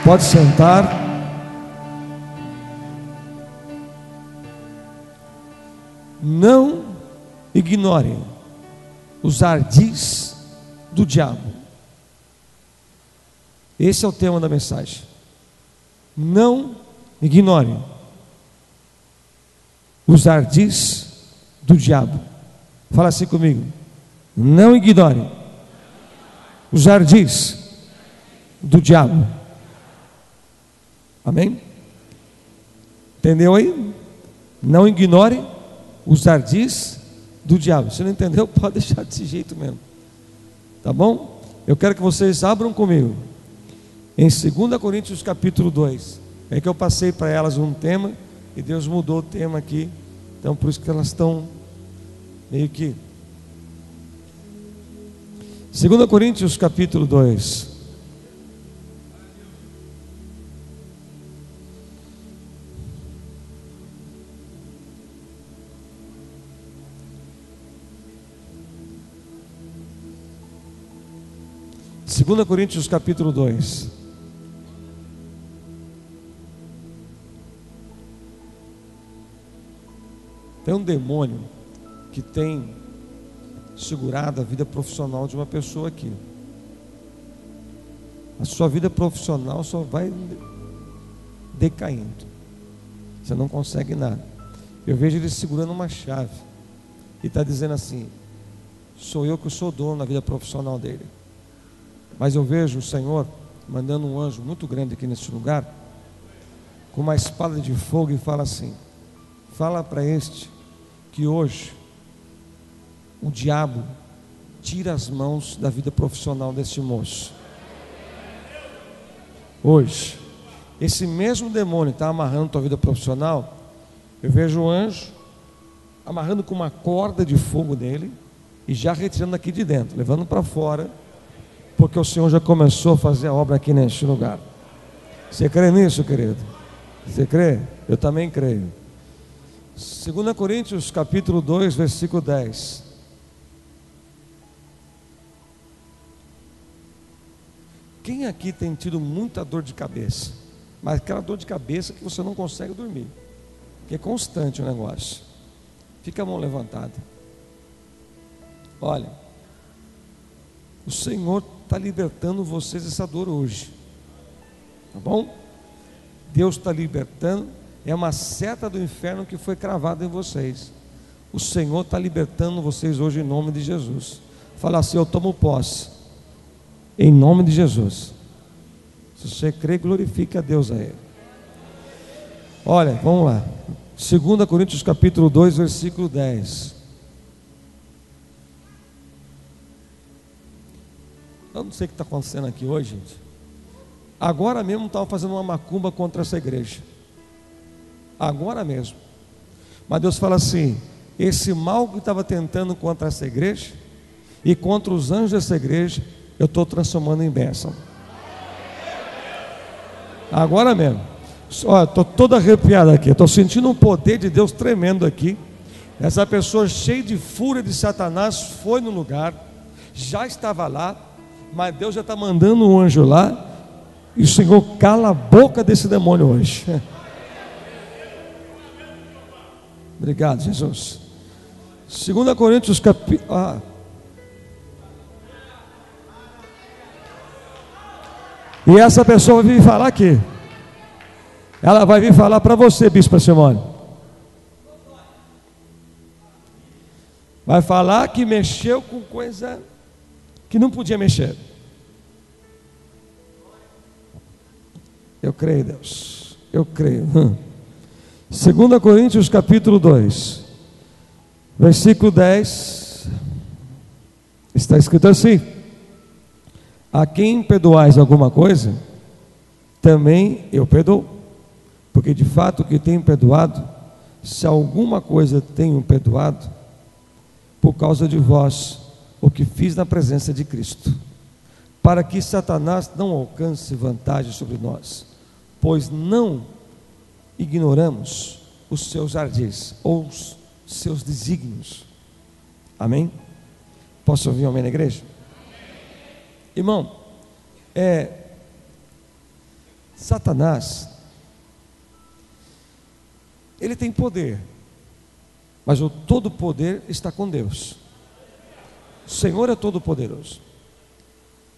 Pode sentar. Não ignorem os ardis do diabo. Esse é o tema da mensagem. Não ignorem os ardis do diabo. Fala assim comigo. Não ignorem os ardis do diabo. Amém? Entendeu aí? Não ignore os ardis do diabo. Se não entendeu, pode deixar desse jeito mesmo. Tá bom? Eu quero que vocês abram comigo em 2 Coríntios capítulo 2. É que eu passei para elas um tema e Deus mudou o tema aqui. Então por isso que elas estão meio que 2 Coríntios capítulo 2. Segunda Coríntios capítulo 2. Tem um demônio que tem segurado a vida profissional de uma pessoa aqui. A sua vida profissional só vai decaindo. Você não consegue nada. Eu vejo ele segurando uma chave e está dizendo assim: sou eu que sou dono da vida profissional dele. Mas eu vejo o Senhor mandando um anjo muito grande aqui nesse lugar, com uma espada de fogo, e fala assim: fala para este que hoje o diabo tira as mãos da vida profissional desse moço. Hoje, esse mesmo demônio está amarrando tua vida profissional. Eu vejo o anjo amarrando com uma corda de fogo nele e já retirando aqui de dentro, levando para fora, porque o Senhor já começou a fazer a obra aqui neste lugar. Você crê nisso, querido? Você crê? Eu também creio. 2 Coríntios capítulo 2, versículo 10. Quem aqui tem tido muita dor de cabeça? Mas aquela dor de cabeça que você não consegue dormir, que é constante o negócio. Fica a mão levantada. Olha, o Senhor está libertando vocês dessa dor hoje. Tá bom? Deus está libertando. É uma seta do inferno que foi cravada em vocês. O Senhor está libertando vocês hoje em nome de Jesus. Fala assim: eu tomo posse em nome de Jesus. Se você crê, glorifique a Deus a Ele. Olha, vamos lá. 2 Coríntios capítulo 2, versículo 10. Eu não sei o que está acontecendo aqui hoje, gente. Agora mesmo estava fazendo uma macumba contra essa igreja. Agora mesmo. Mas Deus fala assim: esse mal que estava tentando contra essa igreja e contra os anjos dessa igreja, eu estou transformando em bênção. Agora mesmo. Olha, estou todo arrepiado aqui. Estou sentindo um poder de Deus tremendo aqui. Essa pessoa cheia de fúria de Satanás foi no lugar, já estava lá, mas Deus já está mandando um anjo lá, e o Senhor cala a boca desse demônio hoje. Obrigado, Jesus. 2 Coríntios capítulo... E essa pessoa vai vir falar aqui. Ela vai vir falar para você, Bispa Simone. Vai falar que mexeu com coisa que não podia mexer. Eu creio, Deus. Eu creio. 2 Coríntios capítulo 2, versículo 10. Está escrito assim: a quem perdoais alguma coisa, também eu perdoo. Porque de fato o que tenho perdoado, se alguma coisa tenho perdoado, por causa de vós, o que fiz na presença de Cristo, para que Satanás não alcance vantagem sobre nós, pois não ignoramos os seus ardis, ou os seus desígnios. Amém? Posso ouvir um amém na igreja? Irmão, Satanás, ele tem poder, mas o todo poder está com Deus. O Senhor é todo poderoso.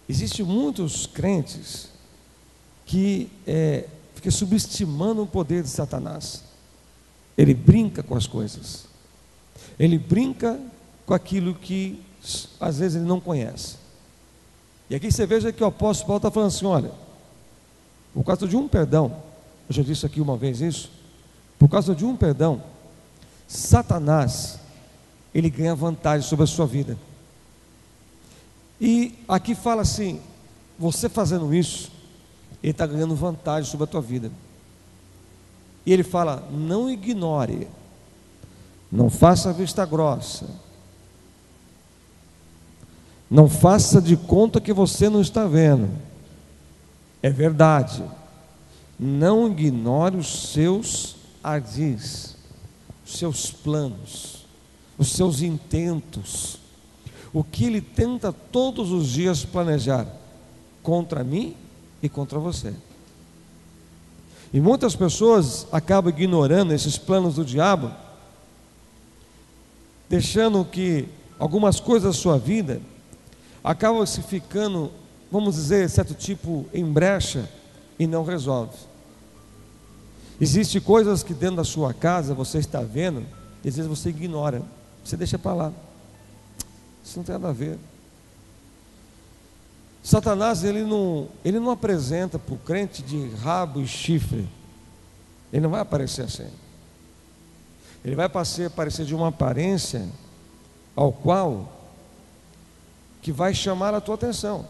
Existem muitos crentes que ficam subestimando o poder de Satanás. Ele brinca com as coisas, ele brinca com aquilo que às vezes ele não conhece. E aqui você veja que o apóstolo Paulo está falando assim: olha, por causa de um perdão, eu já disse aqui uma vez isso, por causa de um perdão, Satanás, ele ganha vantagem sobre a sua vida. E aqui fala assim: você fazendo isso, ele está ganhando vantagem sobre a tua vida. E ele fala: não ignore, não faça vista grossa, não faça de conta que você não está vendo. É verdade, não ignore os seus ardis, os seus planos, os seus intentos, o que ele tenta todos os dias planejar contra mim e contra você. E muitas pessoas acabam ignorando esses planos do diabo, deixando que algumas coisas da sua vida acabam se ficando, vamos dizer, certo tipo em brecha e não resolve. Existem coisas que dentro da sua casa você está vendo e às vezes você ignora, você deixa para lá, isso não tem nada a ver. Satanás, ele não apresenta para o crente de rabo e chifre. Ele não vai aparecer assim. Ele vai aparecer de uma aparência ao qual que vai chamar a tua atenção.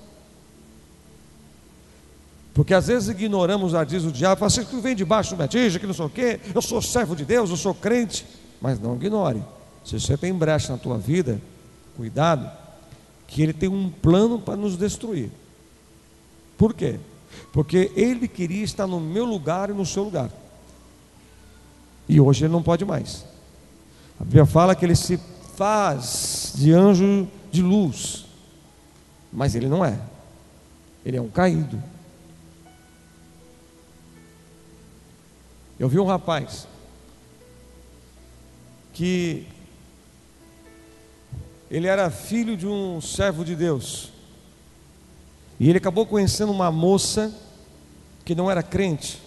Porque às vezes ignoramos a diz do diabo, fala assim: que vem debaixo do batismo, que não sei o quê, eu sou servo de Deus, eu sou crente. Mas não ignore. Se você tem brecha na tua vida, cuidado, que ele tem um plano para nos destruir. Por quê? Porque ele queria estar no meu lugar e no seu lugar, e hoje ele não pode mais. A Bíblia fala que ele se faz de anjo de luz, mas ele não é, ele é um caído. Eu vi um rapaz que ele era filho de um servo de Deus, e ele acabou conhecendo uma moça que não era crente,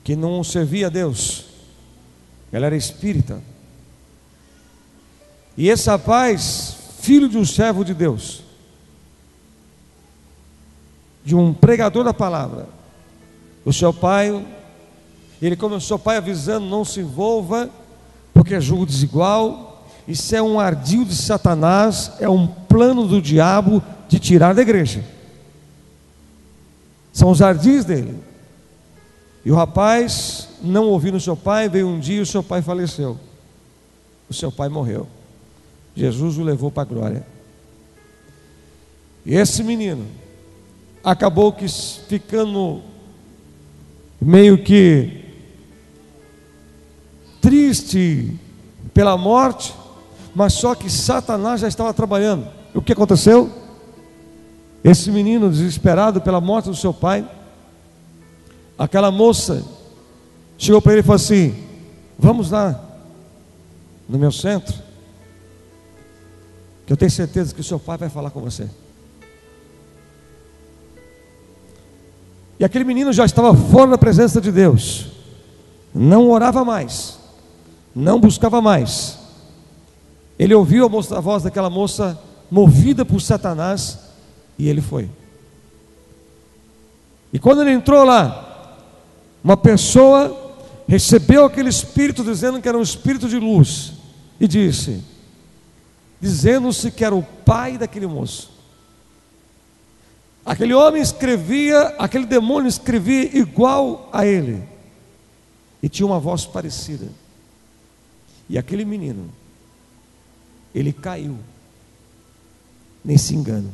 que não servia a Deus, ela era espírita. E esse rapaz, filho de um servo de Deus, de um pregador da palavra, o seu pai, ele começou, o pai avisando: não se envolva, porque é julgo desigual. Isso é um ardil de Satanás, é um plano do diabo de tirar da igreja. São os ardis dele. E o rapaz, não ouvindo o seu pai, veio um dia e o seu pai faleceu. O seu pai morreu. Jesus o levou para a glória. E esse menino acabou que ficando meio que triste pela morte, mas só que Satanás já estava trabalhando. O que aconteceu? Esse menino, desesperado pela morte do seu pai, aquela moça chegou para ele e falou assim: vamos lá no meu centro, que eu tenho certeza que o seu pai vai falar com você. E aquele menino já estava fora da presença de Deus, não orava mais, não buscava mais. Ele ouviu a voz daquela moça, movida por Satanás, e ele foi. E quando ele entrou lá, uma pessoa recebeu aquele espírito, dizendo que era um espírito de luz, e disse, dizendo-se que era o pai daquele moço. Aquele homem escrevia, aquele demônio escrevia igual a ele, e tinha uma voz parecida. E aquele menino, ele caiu nesse engano.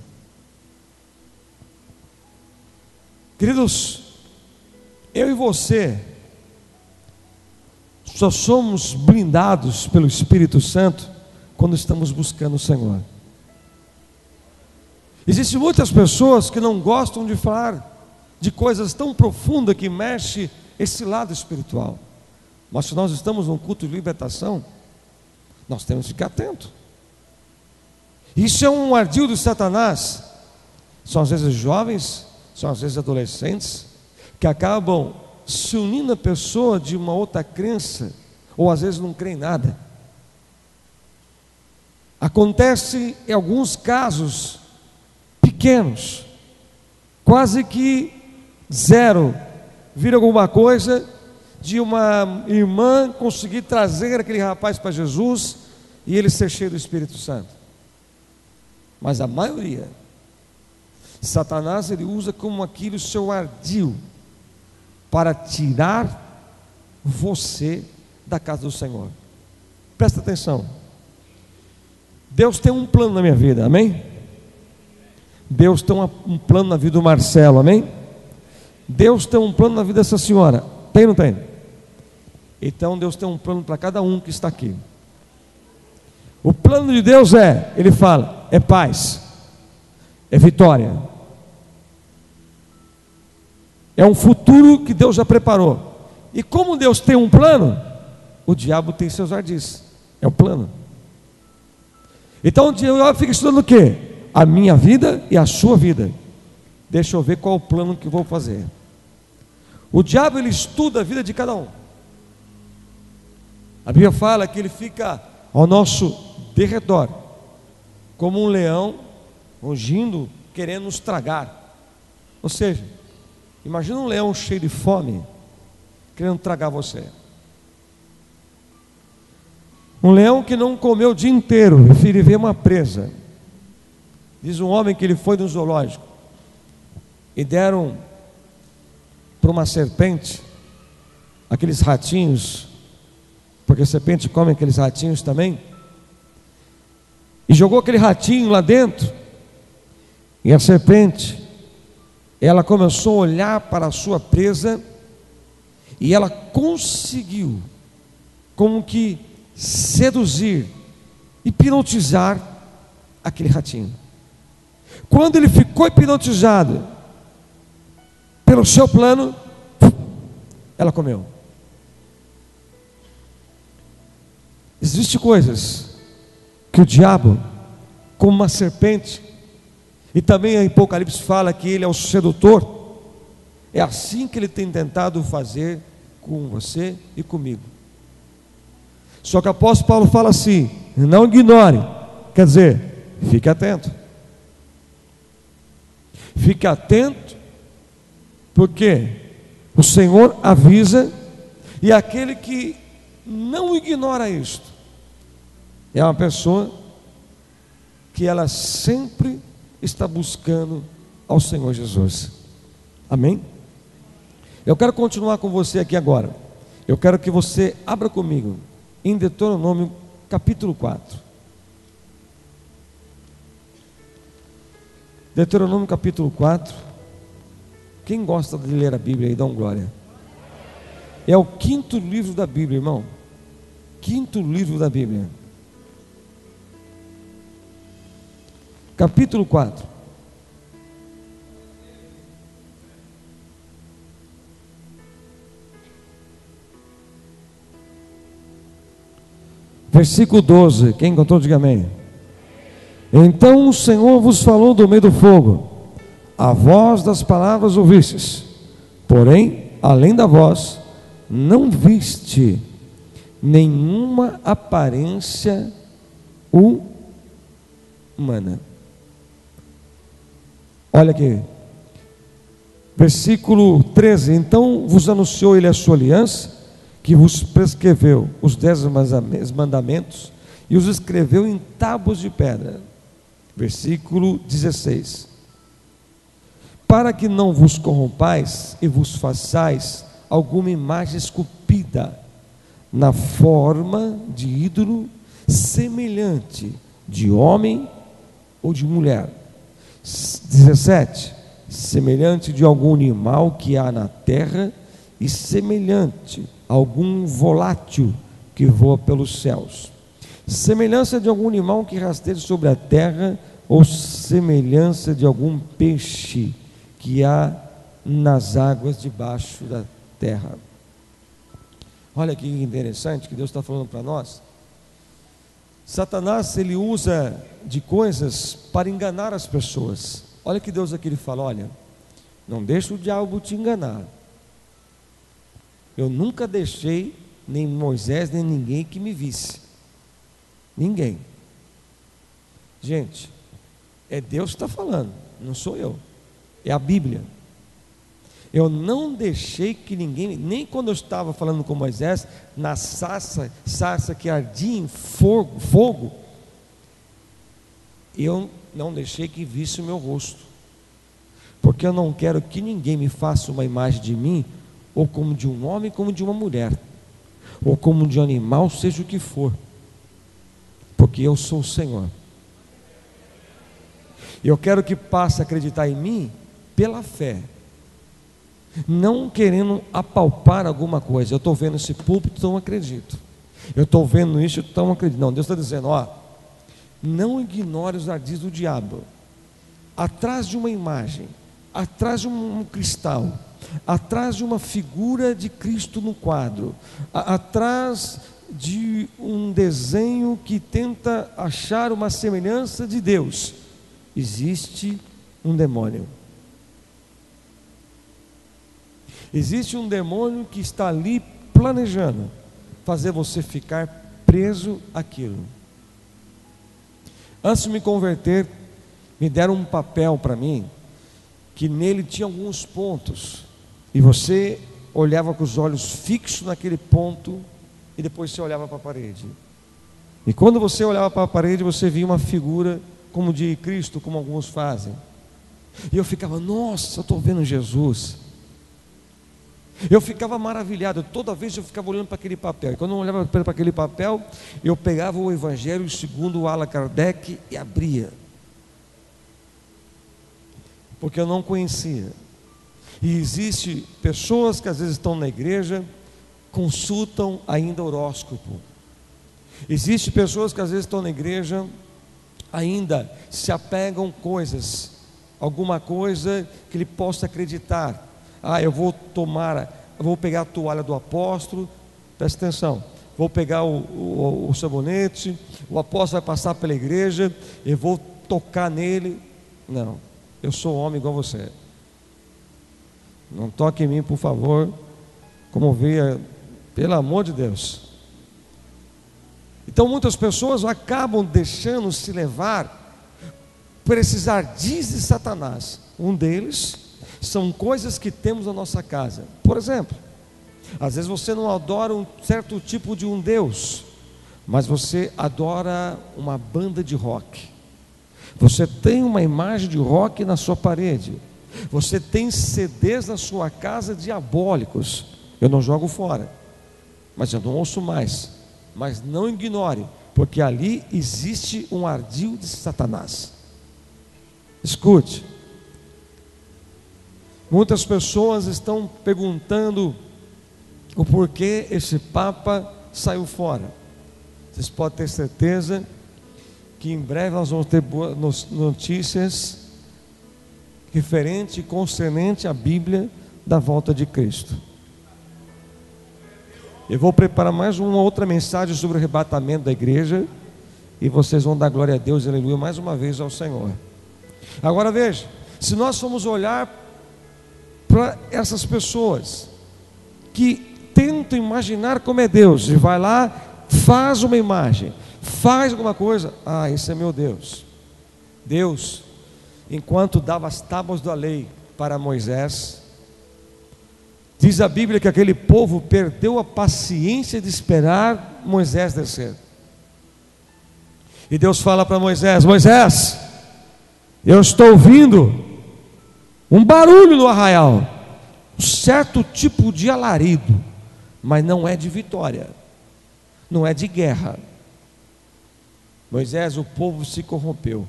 Queridos, eu e você só somos blindados pelo Espírito Santo quando estamos buscando o Senhor. Existem muitas pessoas que não gostam de falar de coisas tão profundas que mexe esse lado espiritual. Mas se nós estamos num culto de libertação, nós temos que ficar atentos. Isso é um ardil de Satanás. São às vezes jovens, são às vezes adolescentes, que acabam se unindo a pessoa de uma outra crença, ou às vezes não crê em nada. Acontece em alguns casos pequenos, quase que zero, vira alguma coisa de uma irmã conseguir trazer aquele rapaz para Jesus e ele ser cheio do Espírito Santo. Mas a maioria, Satanás ele usa como aquilo seu ardil para tirar você da casa do Senhor. Presta atenção. Deus tem um plano na minha vida, amém? Deus tem um plano na vida do Marcelo, amém? Deus tem um plano na vida dessa senhora, tem ou não tem? Então Deus tem um plano para cada um que está aqui. O plano de Deus ele fala, é paz, é vitória, é um futuro que Deus já preparou. E como Deus tem um plano, o diabo tem seus ardis, é o plano. Então o diabo fica estudando o quê? A minha vida e a sua vida. Deixa eu ver qual o plano que eu vou fazer. O diabo ele estuda a vida de cada um. A Bíblia fala que ele fica ao nosso derredor, como um leão rugindo, querendo nos tragar. Ou seja, imagina um leão cheio de fome, querendo tragar você. Um leão que não comeu o dia inteiro, prefere ver uma presa. Diz um homem que ele foi no zoológico e deram para uma serpente aqueles ratinhos, porque a serpente come aqueles ratinhos também, e jogou aquele ratinho lá dentro, e a serpente ela começou a olhar para a sua presa e ela conseguiu como que seduzir, hipnotizar aquele ratinho. Quando ele ficou hipnotizado pelo seu plano, ela comeu. Existem coisas que o diabo, como uma serpente, e também em Apocalipse fala que ele é o sedutor, é assim que ele tem tentado fazer com você e comigo. Só que o apóstolo Paulo fala assim: não ignore, quer dizer, fique atento. Fique atento, porque o Senhor avisa, e aquele que não ignora isto é uma pessoa que ela sempre está buscando ao Senhor Jesus. Amém? Eu quero continuar com você aqui agora. Eu quero que você abra comigo em Deuteronômio capítulo 4. Deuteronômio capítulo 4. Quem gosta de ler a Bíblia aí, dá um glória. É o 5º livro da Bíblia, irmão. 5º livro da Bíblia. Capítulo 4. Versículo 12. Quem encontrou, diga amém. Então o Senhor vos falou do meio do fogo, a voz das palavras ouvistes, porém, além da voz, não viste nenhuma aparência humana. Olha aqui, versículo 13. Então vos anunciou ele a sua aliança, que vos prescreveu os 10 mandamentos e os escreveu em tábuas de pedra. Versículo 16. Para que não vos corrompais e vos façais alguma imagem esculpida na forma de ídolo, semelhante de homem ou de mulher. 17. Semelhante de algum animal que há na terra, e semelhante a algum volátil que voa pelos céus. Semelhança de algum animal que rasteja sobre a terra, ou semelhança de algum peixe que há nas águas debaixo da terra. Olha que interessante que Deus está falando para nós. Satanás, ele usa de coisas para enganar as pessoas. Olha que Deus aqui ele fala: olha, não deixa o diabo te enganar. Eu nunca deixei nem Moisés, nem ninguém que me visse. Ninguém. Gente, é Deus que está falando, não sou eu. É a Bíblia. Eu não deixei que ninguém, nem quando eu estava falando com Moisés, na sarça que ardia em fogo, eu não deixei que visse o meu rosto, porque eu não quero que ninguém me faça uma imagem de mim, ou como de um homem, como de uma mulher, ou como de um animal, seja o que for, porque eu sou o Senhor. Eu quero que passe a acreditar em mim pela fé, não querendo apalpar alguma coisa. Eu estou vendo esse púlpito, então acredito. Eu estou vendo isso, então acredito. Não, Deus está dizendo: ó, não ignore os ardis do diabo. Atrás de uma imagem, atrás de um cristal, atrás de uma figura de Cristo no quadro, atrás de um desenho que tenta achar uma semelhança de Deus, existe um demônio. Existe um demônio que está ali planejando fazer você ficar preso àquilo. Antes de me converter, me deram um papel para mim, que nele tinha alguns pontos, e você olhava com os olhos fixos naquele ponto, e depois você olhava para a parede. E quando você olhava para a parede, você via uma figura como de Cristo, como alguns fazem. E eu ficava: nossa, eu estou vendo Jesus. Eu ficava maravilhado, toda vez eu ficava olhando para aquele papel. E quando eu olhava para aquele papel, eu pegava o Evangelho segundo Allan Kardec e abria, porque eu não conhecia. E existe pessoas que às vezes estão na igreja, consultam ainda horóscopo. Existe pessoas que às vezes estão na igreja, ainda se apegam coisas, alguma coisa que ele possa acreditar. Eu vou pegar a toalha do apóstolo, presta atenção, vou pegar o sabonete, o apóstolo vai passar pela igreja, eu vou tocar nele. Não, eu sou homem igual você. Não toque em mim, por favor, como veio, pelo amor de Deus. Então muitas pessoas acabam deixando se levar por esses ardis de Satanás. Um deles são coisas que temos na nossa casa. Por exemplo, às vezes você não adora um certo tipo de um Deus, mas você adora uma banda de rock. Você tem uma imagem de rock na sua parede. Você tem CDs na sua casa diabólicos. Eu não jogo fora, mas eu não ouço mais. Mas não ignore, porque ali existe um ardil de Satanás. Escute. Muitas pessoas estão perguntando o porquê esse Papa saiu fora. Vocês podem ter certeza que em breve nós vamos ter boas notícias referente e concernente à Bíblia da volta de Cristo. Eu vou preparar mais uma outra mensagem sobre o arrebatamento da igreja, e vocês vão dar glória a Deus, aleluia, mais uma vez ao Senhor. Agora veja, se nós formos olhar para essas pessoas que tentam imaginar como é Deus, e vai lá, faz uma imagem, faz alguma coisa, esse é meu Deus. Deus, enquanto dava as tábuas da lei para Moisés, diz a Bíblia que aquele povo perdeu a paciência de esperar Moisés descer. E Deus fala para Moisés: Moisés, eu estou ouvindo um barulho no arraial, um certo tipo de alarido, mas não é de vitória, não é de guerra. Moisés, o povo se corrompeu.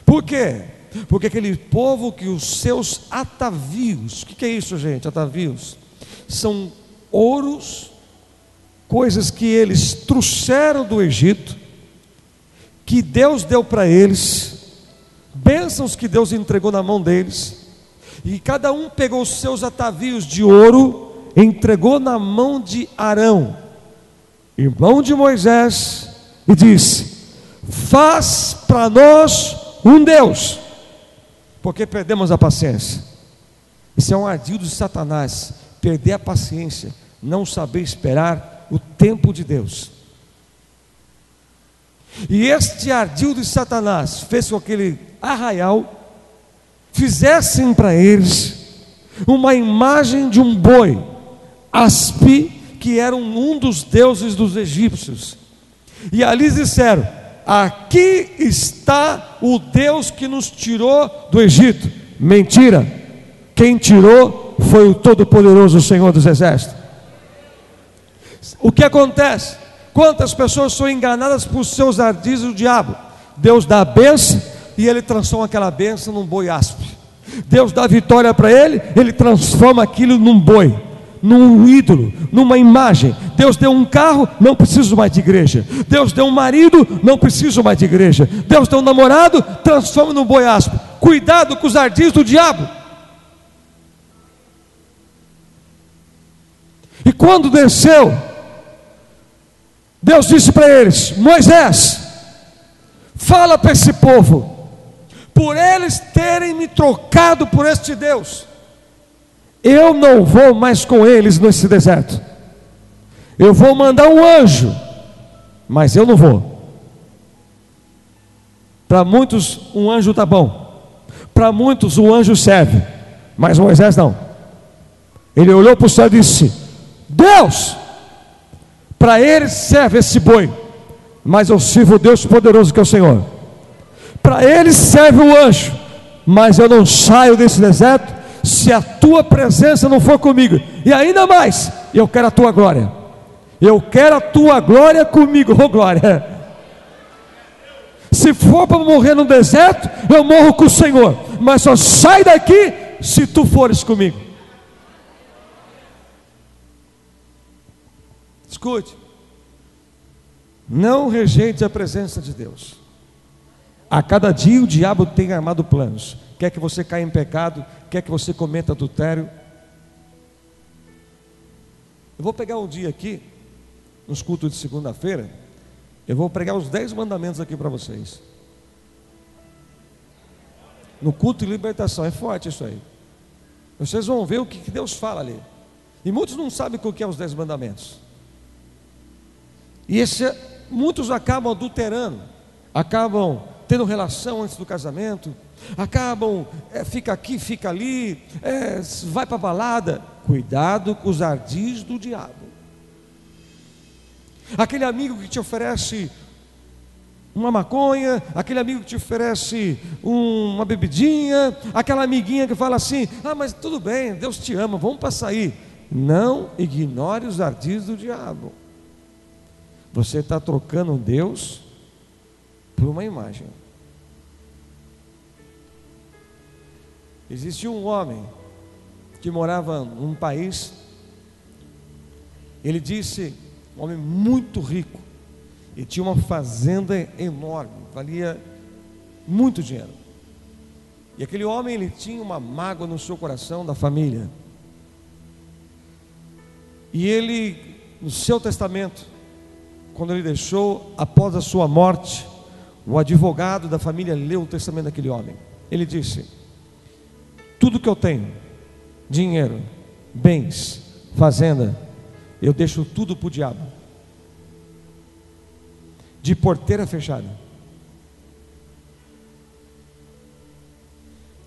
Por quê? Porque aquele povo que os seus atavios, o que é isso, gente? Atavios são ouros, coisas que eles trouxeram do Egito, que Deus deu para eles, bênçãos que Deus entregou na mão deles, E cada um pegou os seus atavios de ouro, entregou na mão de Arão, irmão de Moisés, e disse: faz para nós um Deus, porque perdemos a paciência. Isso é um ardil de Satanás, perder a paciência, não saber esperar o tempo de Deus. E este ardil de Satanás fez com que aquele arraial fizessem para eles uma imagem de um boi, Aspe, que era um dos deuses dos egípcios. E ali disseram: aqui está o Deus que nos tirou do Egito. Mentira, quem tirou foi o Todo-Poderoso Senhor dos Exércitos. O que acontece? Quantas pessoas são enganadas por seus ardis do diabo? Deus dá a bênção e ele transforma aquela bênção num boi Aspe. Deus dá vitória para ele, ele transforma aquilo num boi, num ídolo, numa imagem. Deus deu um carro, não preciso mais de igreja. Deus deu um marido, não preciso mais de igreja. Deus deu um namorado, transforma num boi Aspe. Cuidado com os ardis do diabo. E quando desceu, Deus disse para eles: Moisés, fala para esse povo, por eles terem me trocado por este Deus, eu não vou mais com eles nesse deserto. Eu vou mandar um anjo, mas eu não vou. Para muitos um anjo está bom, para muitos um anjo serve, mas Moisés não. Ele olhou para o céu e disse: Deus, para eles serve esse boi, mas eu sirvo o Deus poderoso que é o Senhor. Para eles serve o anjo, mas eu não saio desse deserto se a tua presença não for comigo. E ainda mais, eu quero a tua glória. Eu quero a tua glória comigo. Oh glória! Se for para morrer no deserto, eu morro com o Senhor, mas só sai daqui se tu fores comigo. Escute, não rejeite a presença de Deus. A cada dia o diabo tem armado planos. Quer que você caia em pecado, quer que você cometa adultério. Eu vou pegar um dia aqui, nos cultos de segunda-feira, eu vou pregar os 10 mandamentos aqui para vocês. No culto de libertação, é forte isso aí. Vocês vão ver o que Deus fala ali. E muitos não sabem o que é os 10 mandamentos. E muitos acabam adulterando, acabam tendo relação antes do casamento, acabam, fica aqui, fica ali, vai para a balada. Cuidado com os ardis do diabo. Aquele amigo que te oferece uma maconha, aquele amigo que te oferece uma bebidinha, aquela amiguinha que fala assim: ah, mas tudo bem, Deus te ama, vamos para sair. Não ignore os ardis do diabo. Você está trocando Deus por uma imagem. Existia um homem que morava num país. Ele disse, um homem muito rico, e tinha uma fazenda enorme, valia muito dinheiro. E aquele homem, ele tinha uma mágoa no seu coração da família. E ele, no seu testamento, quando ele deixou, após a sua morte, o advogado da família leu o testamento daquele homem. Ele disse: tudo que eu tenho, dinheiro, bens, fazenda, eu deixo tudo para o diabo, de porteira fechada.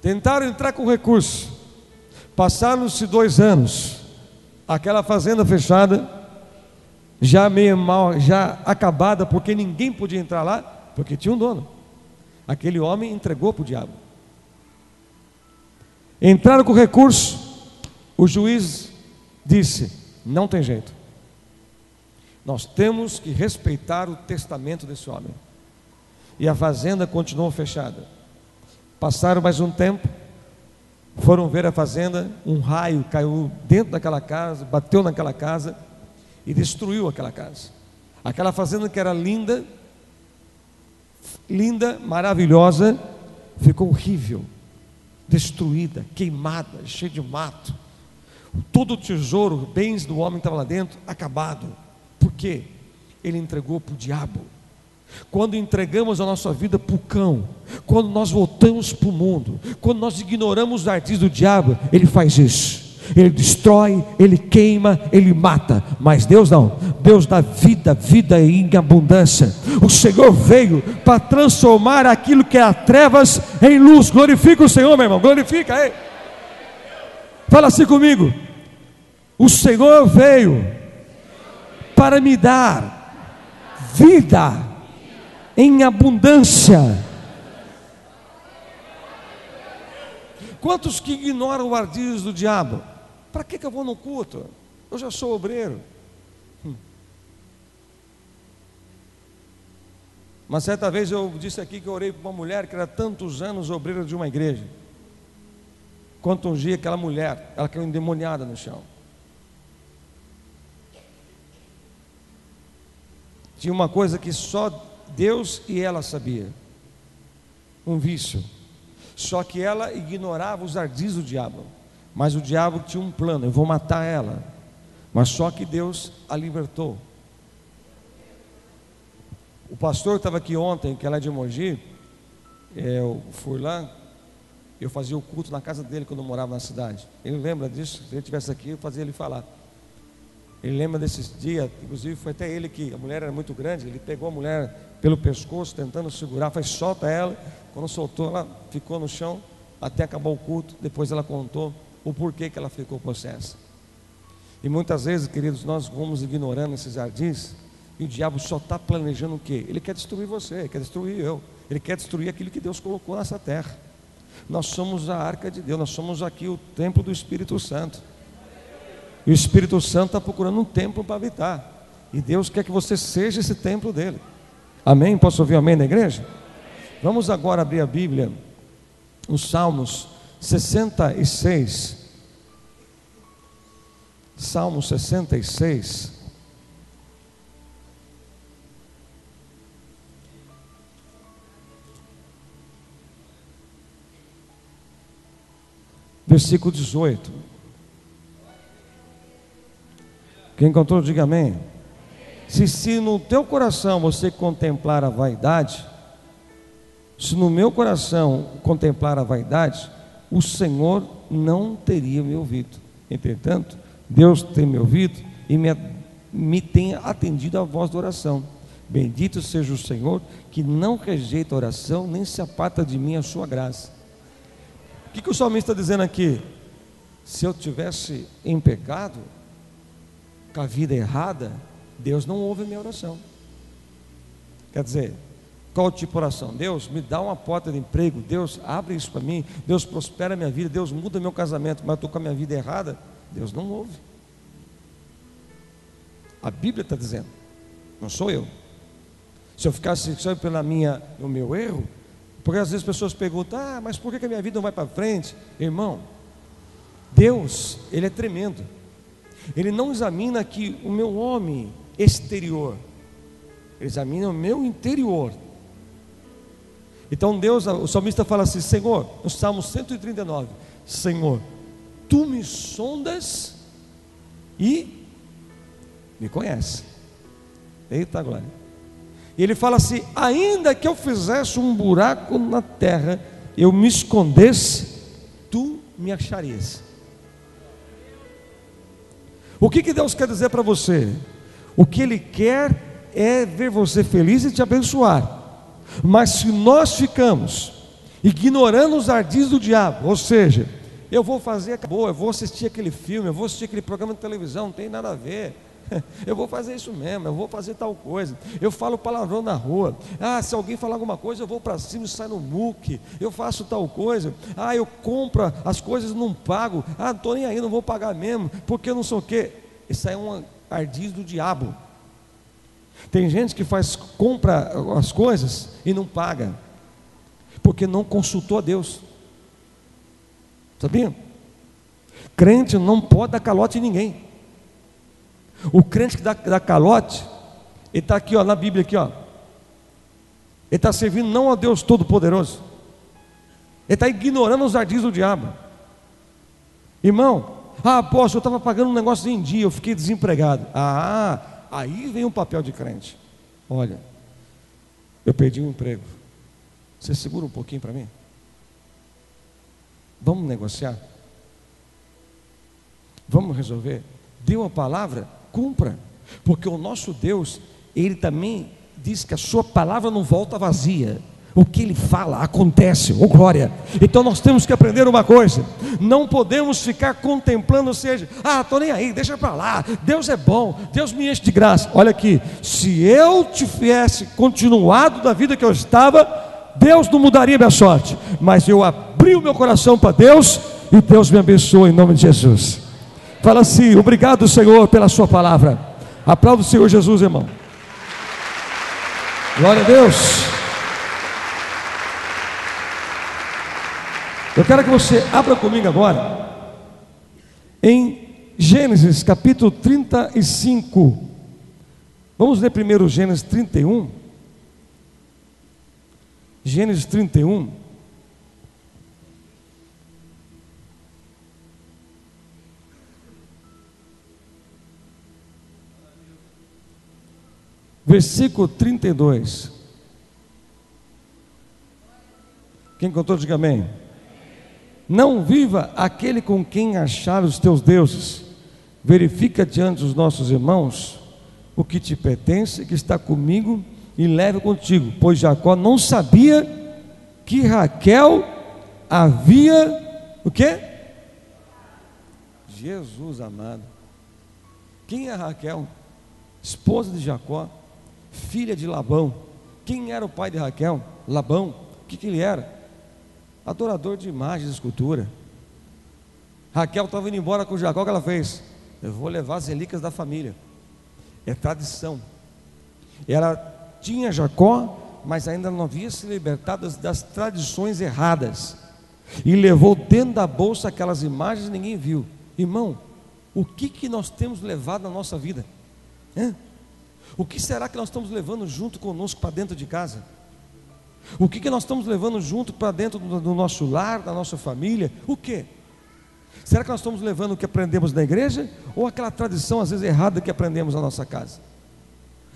Tentaram entrar com recurso, passaram-se 2 anos, aquela fazenda fechada, já meio mal, já acabada, porque ninguém podia entrar lá, porque tinha um dono. Aquele homem entregou para o diabo. Entraram com recurso, o juiz disse: não tem jeito, nós temos que respeitar o testamento desse homem. E a fazenda continuou fechada. Passaram mais um tempo, foram ver a fazenda, um raio caiu dentro daquela casa, bateu naquela casa e destruiu aquela casa. Aquela fazenda que era linda, maravilhosa, ficou horrível, destruída, queimada, cheia de mato. Todo o tesouro, bens do homem que estava lá dentro, acabado. Por quê? Ele entregou para o diabo. Quando entregamos a nossa vida para o cão, quando nós voltamos para o mundo, quando nós ignoramos os ardis do diabo, ele faz isso. Ele destrói, ele queima, ele mata. Mas Deus não. Deus dá vida, vida em abundância. O Senhor veio para transformar aquilo que era trevas em luz. Glorifica o Senhor, meu irmão, glorifica aí. Fala assim comigo: o Senhor veio para me dar vida em abundância. Quantos que ignoram o ardis do diabo? Para que eu vou no culto? Eu já sou obreiro. Uma certa vez eu disse aqui que eu orei para uma mulher que era tantos anos obreira de uma igreja. Quando um dia aquela mulher, ela caiu endemoniada no chão. Tinha uma coisa que só Deus e ela sabia, um vício. Só que ela ignorava os ardis do diabo. Mas o diabo tinha um plano: eu vou matar ela. Mas só que Deus a libertou. O pastor estava aqui ontem, que ela é de Mogi. Eu fui lá, eu fazia o culto na casa dele quando eu morava na cidade. Ele lembra disso? Se ele estivesse aqui, eu fazia ele falar. Ele lembra desses dias, inclusive foi até ele que, a mulher era muito grande, ele pegou a mulher pelo pescoço, tentando segurar, faz solta ela. Quando soltou, ela ficou no chão, até acabar o culto. Depois ela contou o porquê que ela ficou possessa. E muitas vezes, queridos, nós vamos ignorando esses ardis, e o diabo só está planejando o quê? Ele quer destruir você, ele quer destruir eu, ele quer destruir aquilo que Deus colocou nessa terra. Nós somos a arca de Deus, nós somos aqui o templo do Espírito Santo. E o Espírito Santo está procurando um templo para habitar. E Deus quer que você seja esse templo dele. Amém? Posso ouvir amém na igreja? Vamos agora abrir a Bíblia, os Salmos 66. Salmo 66. Versículo 18. Quem encontrou, diga amém. Se no teu coração você contemplar a vaidade, se no meu coração contemplar a vaidade, o Senhor não teria me ouvido. Entretanto, Deus tem me ouvido e me tem atendido à voz da oração. Bendito seja o Senhor, que não rejeita a oração, nem se aparta de mim a sua graça. O que o salmista está dizendo aqui? Se eu tivesse em pecado, com a vida errada, Deus não ouve a minha oração. Quer dizer, qual tipo de oração? Deus, me dá uma porta de emprego. Deus, abre isso para mim. Deus, prospera a minha vida. Deus, muda meu casamento. Mas eu estou com a minha vida errada. Deus não ouve. A Bíblia está dizendo, não sou eu. Se eu ficasse só pelo meu erro, porque às vezes as pessoas perguntam: mas por que a minha vida não vai para frente? Irmão, Deus, Ele é tremendo. Ele não examina aqui o meu homem exterior, Ele examina o meu interior. Então Deus, o salmista fala assim: Senhor, no Salmo 139, Senhor, Tu me sondas e me conhece. Eita glória. E ele fala assim: ainda que eu fizesse um buraco na terra, eu me escondesse, Tu me acharias. O que Deus quer dizer para você? O que Ele quer é ver você feliz e te abençoar. Mas se nós ficamos ignorando os ardis do diabo, ou seja, eu vou fazer, acabou, eu vou assistir aquele filme, eu vou assistir aquele programa de televisão, não tem nada a ver, eu vou fazer isso mesmo, eu vou fazer tal coisa, eu falo palavrão na rua, se alguém falar alguma coisa eu vou para cima e saio no muque, eu faço tal coisa, eu compro as coisas e não pago, não estou nem aí, não vou pagar mesmo, porque eu não sei o que. Isso aí é um ardis do diabo. Tem gente que compra as coisas e não paga, porque não consultou a Deus. Sabia? Crente não pode dar calote em ninguém. O crente que dá calote, ele está aqui, na Bíblia aqui, ele está servindo não a Deus Todo-Poderoso, ele Ele está ignorando os ardis do diabo. Irmão, apóstolo, eu estava pagando um negócio em dia, eu fiquei desempregado. Aí vem o papel de crente. Olha, eu perdi um emprego. Você segura um pouquinho para mim? Vamos negociar? Vamos resolver? Deu a palavra, cumpra. Porque o nosso Deus, Ele também diz que a sua palavra não volta vazia. O que Ele fala, acontece, oh glória. Então nós temos que aprender uma coisa: não podemos ficar contemplando, ou seja, estou nem aí, deixa para lá, Deus é bom, Deus me enche de graça. Olha aqui, se eu tivesse continuado da vida que eu estava, Deus não mudaria minha sorte, mas eu abri o meu coração para Deus, e Deus me abençoou em nome de Jesus. Fala assim: obrigado, Senhor, pela sua palavra. Aplauda o Senhor Jesus, irmão. Glória a Deus. Eu quero que você abra comigo agora em Gênesis capítulo 35. Vamos ler primeiro Gênesis 31. Gênesis 31. Versículo 32. Quem contou, diga amém. Não viva aquele com quem achar os teus deuses. Verifica diante dos nossos irmãos o que te pertence, que está comigo, e leve contigo. Pois Jacó não sabia que Raquel havia o quê? Jesus amado. Quem é Raquel? Esposa de Jacó, filha de Labão. Quem era o pai de Raquel? Labão. O que ele era? Adorador de imagens de escultura. Raquel estava indo embora com Jacó. O que ela fez? Eu vou levar as relíquias da família. É tradição. Ela tinha Jacó, mas ainda não havia se libertado das tradições erradas, e levou dentro da bolsa aquelas imagens e ninguém viu. Irmão, o que nós temos levado na nossa vida? O que será que nós estamos levando junto conosco para dentro de casa? O que nós estamos levando junto para dentro do nosso lar, da nossa família? O que? Será que nós estamos levando o que aprendemos na igreja, ou aquela tradição às vezes errada que aprendemos na nossa casa?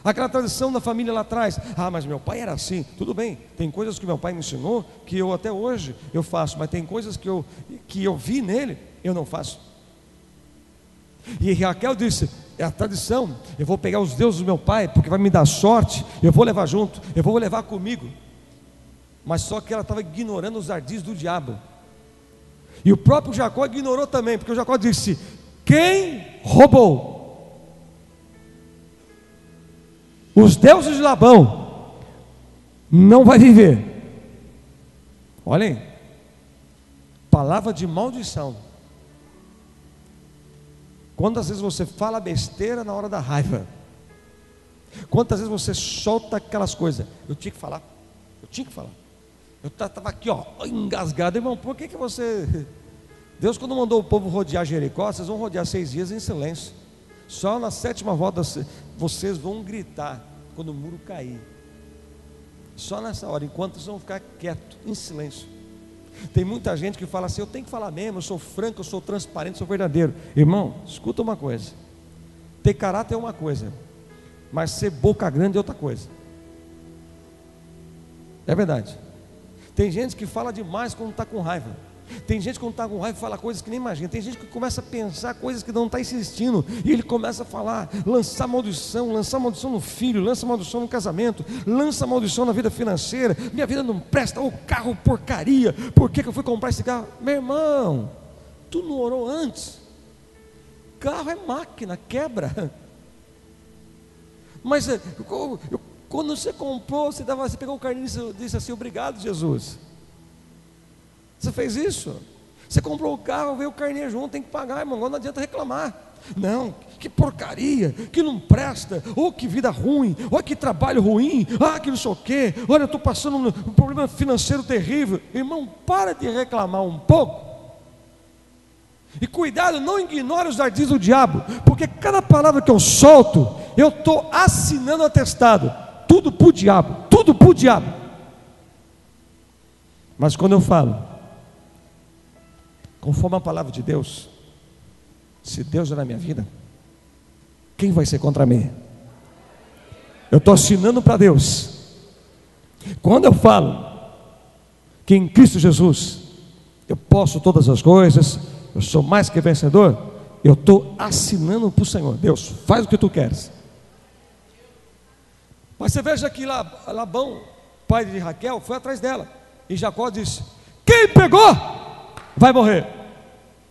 Aquela tradição da família lá atrás: mas meu pai era assim. Tudo bem, tem coisas que meu pai me ensinou que eu até hoje eu faço, mas tem coisas que eu vi nele, eu não faço. E Raquel disse: é a tradição, eu vou pegar os deuses do meu pai, porque vai me dar sorte, eu vou levar junto, eu vou levar comigo. Mas só que ela estava ignorando os ardis do diabo. E o próprio Jacó ignorou também, porque o Jacó disse: quem roubou os deuses de Labão não vai viver. Olhem, palavra de maldição. Quantas vezes você fala besteira na hora da raiva? Quantas vezes você solta aquelas coisas? Eu tinha que falar. Eu estava aqui, engasgado. Irmão, por que você... Deus, quando mandou o povo rodear Jericó, vocês vão rodear 6 dias em silêncio. Só na 7ª volta vocês vão gritar quando o muro cair. Só nessa hora, enquanto vocês vão ficar quietos, em silêncio. Tem muita gente que fala assim: eu tenho que falar mesmo, eu sou franco, eu sou transparente, eu sou verdadeiro. Irmão, escuta uma coisa: ter caráter é uma coisa, mas ser boca grande é outra coisa. É verdade. Tem gente que fala demais quando está com raiva. Tem gente que quando está com raiva fala coisas que nem imagina. Tem gente que começa a pensar coisas que não está insistindo, e ele começa a falar, lançar maldição no filho, lança maldição no casamento, lança maldição na vida financeira. Minha vida não presta, o carro porcaria, por que eu fui comprar esse carro? Meu irmão, tu não orou antes? Carro é máquina, quebra. Mas quando você comprou, você pegou o carninho e disse assim: obrigado, Jesus. Você fez isso? Você comprou o carro, veio o carnê junto, tem que pagar, irmão. Não adianta reclamar. Não, que porcaria, que não presta, que vida ruim, que trabalho ruim, que não sei o quê. Olha, eu estou passando um problema financeiro terrível. Irmão, para de reclamar um pouco. E cuidado, não ignore os ardis do diabo, porque cada palavra que eu solto, eu estou assinando atestado. Tudo para o diabo, tudo para o diabo. Mas quando eu falo, conforme a palavra de Deus, se Deus é na minha vida, quem vai ser contra mim? Eu estou assinando para Deus. Quando eu falo que em Cristo Jesus eu posso todas as coisas, eu sou mais que vencedor, eu estou assinando para o Senhor. Deus, faz o que tu queres. Mas você veja que Labão, pai de Raquel, foi atrás dela, e Jacó disse: quem pegou vai morrer.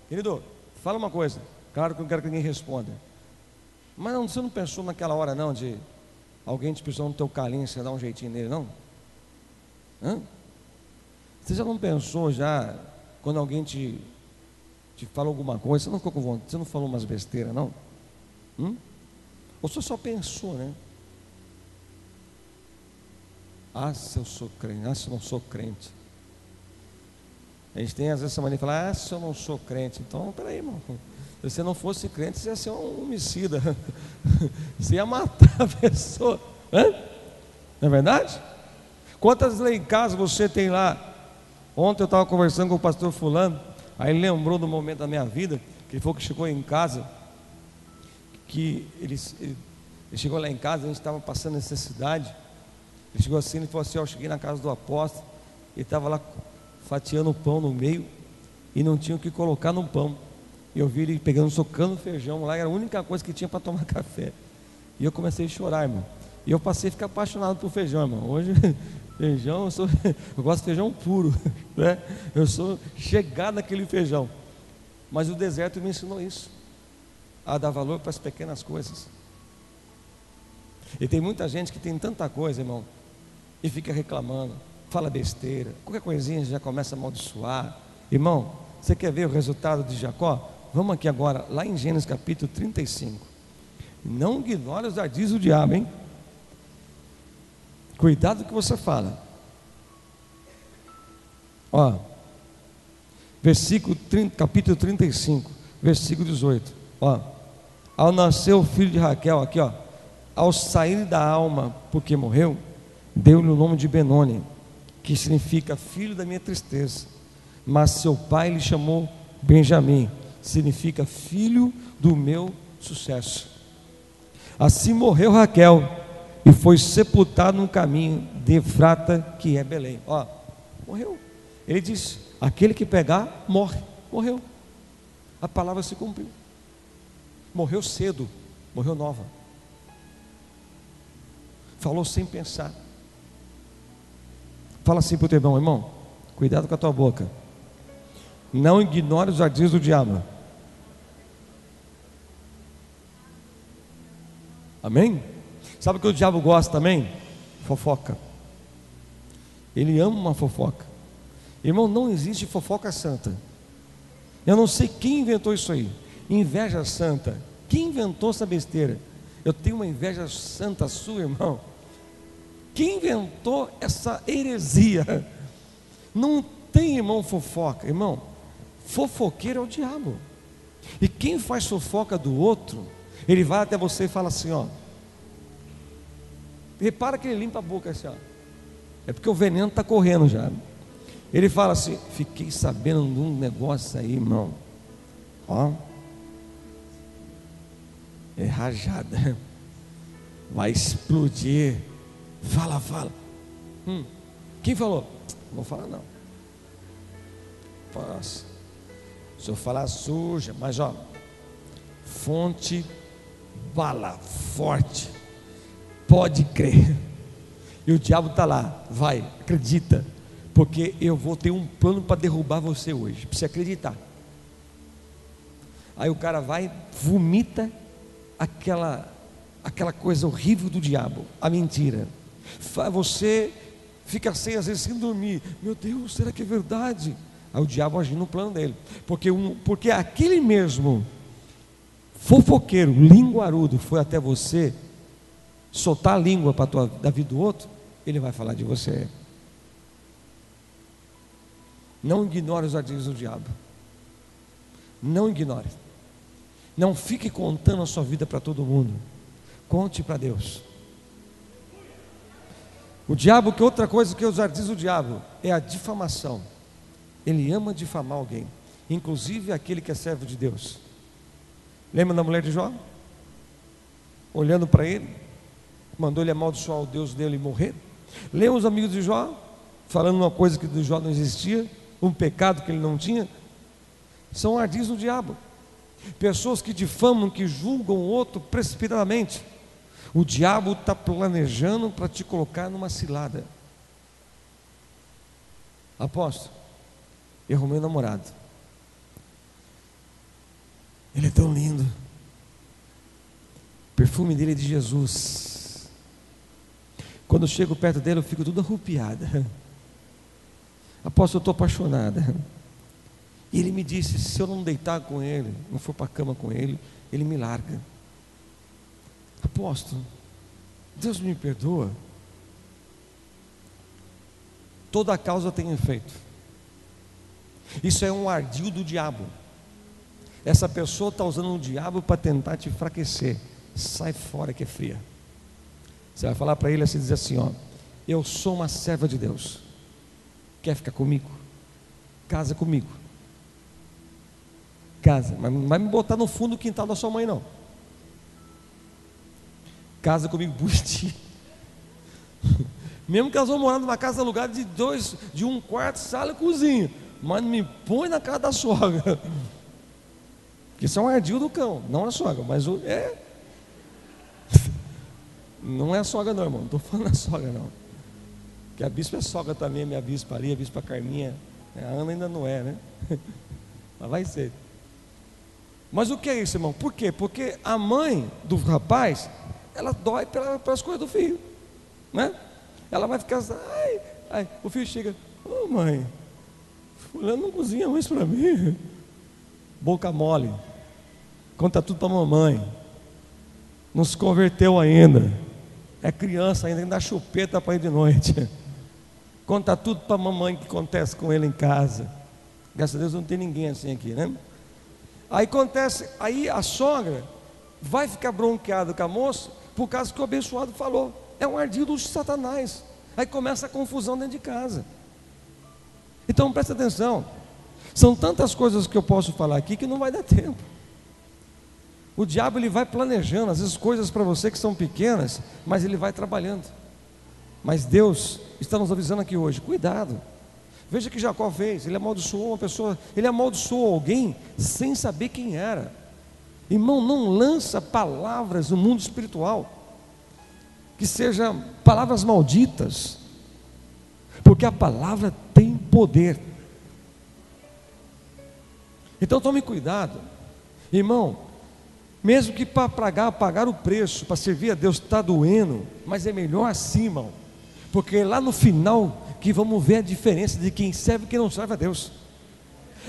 Querido, fala uma coisa, claro que eu não quero que ninguém responda, mas você não pensou naquela hora não, de alguém te pisou no teu calinho, você dá um jeitinho nele, não? Hã? Você já não pensou já, quando alguém te fala alguma coisa, você não ficou com vontade, você não falou umas besteiras, não? Ou você só pensou, né? Ah, se eu sou crente, ah, se eu não sou crente. A gente tem às vezes essa mania de falar: ah, se eu não sou crente. Então, peraí, irmão, se você não fosse crente, você ia ser um homicida. Você ia matar a pessoa. Não é verdade? Quantas lá em casa você tem lá? Ontem eu estava conversando com o pastor fulano, aí ele lembrou do momento da minha vida, que ele falou que chegou em casa, que ele chegou lá em casa, a gente estava passando necessidade. Ele chegou assim, ele falou assim: eu cheguei na casa do apóstolo, ele estava lá fatiando o pão no meio, e não tinha o que colocar no pão. Eu vi ele pegando, socando feijão lá, era a única coisa que tinha para tomar café. E eu comecei a chorar, irmão. E eu passei a ficar apaixonado por feijão, irmão. Hoje, feijão, eu gosto de feijão puro, né? Eu sou chegado naquele feijão. Mas o deserto me ensinou isso, a dar valor para as pequenas coisas. E tem muita gente que tem tanta coisa, irmão, e fica reclamando, fala besteira, qualquer coisinha já começa a amaldiçoar. Irmão, você quer ver o resultado de Jacó? Vamos aqui agora, lá em Gênesis capítulo 35. Não ignore os ardis do diabo, hein? Cuidado com o que você fala. Ó, capítulo 35, versículo 18. Ó, ao nascer o filho de Raquel, aqui ó, ao sair da alma, porque morreu, deu-lhe o nome de Benoni, que significa filho da minha tristeza. Mas seu pai lhe chamou Benjamim, significa filho do meu sucesso. Assim morreu Raquel e foi sepultado no caminho de Efrata, que é Belém. Ó, morreu. Ele disse: aquele que pegar, morre. Morreu. A palavra se cumpriu. Morreu cedo, morreu nova. Falou sem pensar. Fala assim para o teu irmão: irmão, cuidado com a tua boca. Não ignore os ardis do diabo. Amém? Sabe o que o diabo gosta também? Fofoca. Ele ama uma fofoca. Irmão, não existe fofoca santa. Eu não sei quem inventou isso aí. Inveja santa. Quem inventou essa besteira? Eu tenho uma inveja santa sua, irmão. Quem inventou essa heresia? Não tem, irmão, fofoca. Irmão, fofoqueiro é o diabo. E quem faz fofoca do outro, ele vai até você e fala assim, ó. Repara que ele limpa a boca assim, ó. É porque o veneno está correndo já. Ele fala assim: fiquei sabendo de um negócio aí, irmão. Ó, é rajada, vai explodir. Fala, fala. Quem falou? Não vou falar não. Nossa, se eu falar suja, mas ó, fonte, bala forte, pode crer. E o diabo está lá, vai, acredita, porque eu vou ter um plano para derrubar você hoje, precisa acreditar. Aí o cara vai, vomita aquela coisa horrível do diabo, a mentira. Você fica sem, às vezes, sem dormir. Meu Deus, será que é verdade? Aí o diabo agindo no plano dele, porque aquele mesmo fofoqueiro, linguarudo, foi até você soltar a língua para da vida do outro, ele vai falar de você. Não ignore os ardis do diabo. Não ignore. Não fique contando a sua vida para todo mundo. Conte para Deus. O diabo, que outra coisa que os ardis do diabo é a difamação. Ele ama difamar alguém. inclusive aquele que é servo de Deus. Lembra da mulher de Jó? Olhando para ele, mandou ele amaldiçoar o Deus dele e morrer. Lembra os amigos de Jó, falando uma coisa que do Jó não existia, um pecado que ele não tinha? São ardis do diabo, pessoas que difamam, que julgam o outro precipitadamente. O diabo está planejando para te colocar numa cilada. Apóstolo, eu arrumei um namorado, ele é tão lindo, o perfume dele é de Jesus. Quando eu chego perto dele eu fico tudo arrupiada. Apóstolo, eu estou apaixonada. E ele me disse, se eu não deitar com ele, não for para a cama com ele, ele me larga. Apóstolo, Deus me perdoa. Toda causa tem efeito. Isso é um ardil do diabo. Essa pessoa está usando o diabo para tentar te enfraquecer. Sai fora que é fria. Você vai falar para ele assim, dizer assim, ó: eu sou uma serva de Deus, quer ficar comigo? Casa comigo. Casa, mas não vai me botar no fundo do quintal da sua mãe não. Casa comigo bonitinho. Mesmo que elas vão morar numa casa alugada de um quarto, sala e cozinha, mas não me põe na casa da sogra. Porque isso é um ardil do cão, não a sogra, mas não é a sogra não, irmão, não estou falando da sogra não. Porque a bispa é sogra também, a minha bispa ali, a bispa Carminha, a Ana ainda não é, né? Mas vai ser. Mas o que é isso, irmão? Por quê? Porque a mãe do rapaz, ela dói pelas coisas do filho, né? Ela vai ficar assim, ai, o filho chega, ô mãe, fulano não cozinha mais para mim. Boca mole, conta tudo para a mamãe, não se converteu ainda, é criança ainda dá chupeta para ir de noite. Conta tudo para a mamãe que acontece com ele em casa. Graças a Deus não tem ninguém assim aqui, né? Aí acontece, aí a sogra vai ficar bronqueada com a moça por causa que o abençoado falou. É um ardil do Satanás. Aí começa a confusão dentro de casa. Então presta atenção. São tantas coisas que eu posso falar aqui que não vai dar tempo. O diabo ele vai planejando, às vezes coisas para você que são pequenas, mas ele vai trabalhando. Mas Deus está nos avisando aqui hoje, cuidado. Veja o que Jacó fez, ele amaldiçoou uma pessoa, ele amaldiçoou alguém sem saber quem era. Irmão, não lança palavras no mundo espiritual que sejam palavras malditas, porque a palavra tem poder. Então tome cuidado, irmão. Mesmo que para pagar o preço, para servir a Deus está doendo, mas é melhor assim, irmão, porque lá no final que vamos ver a diferença de quem serve e quem não serve a Deus.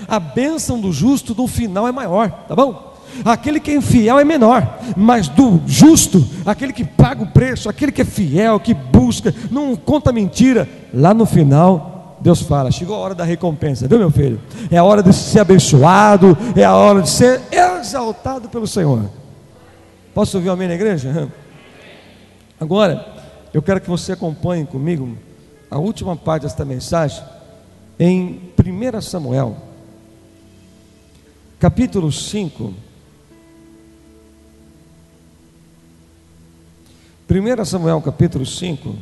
A bênção do justo no final é maior, tá bom? Aquele que é infiel é menor, mas do justo, aquele que paga o preço, aquele que é fiel, que busca, não conta mentira, lá no final Deus fala, chegou a hora da recompensa, viu meu filho? É a hora de ser abençoado, é a hora de ser exaltado pelo Senhor. Posso ouvir um amém na igreja? Agora, eu quero que você acompanhe comigo a última parte desta mensagem em 1 Samuel, capítulo 5. 1 Samuel capítulo 5.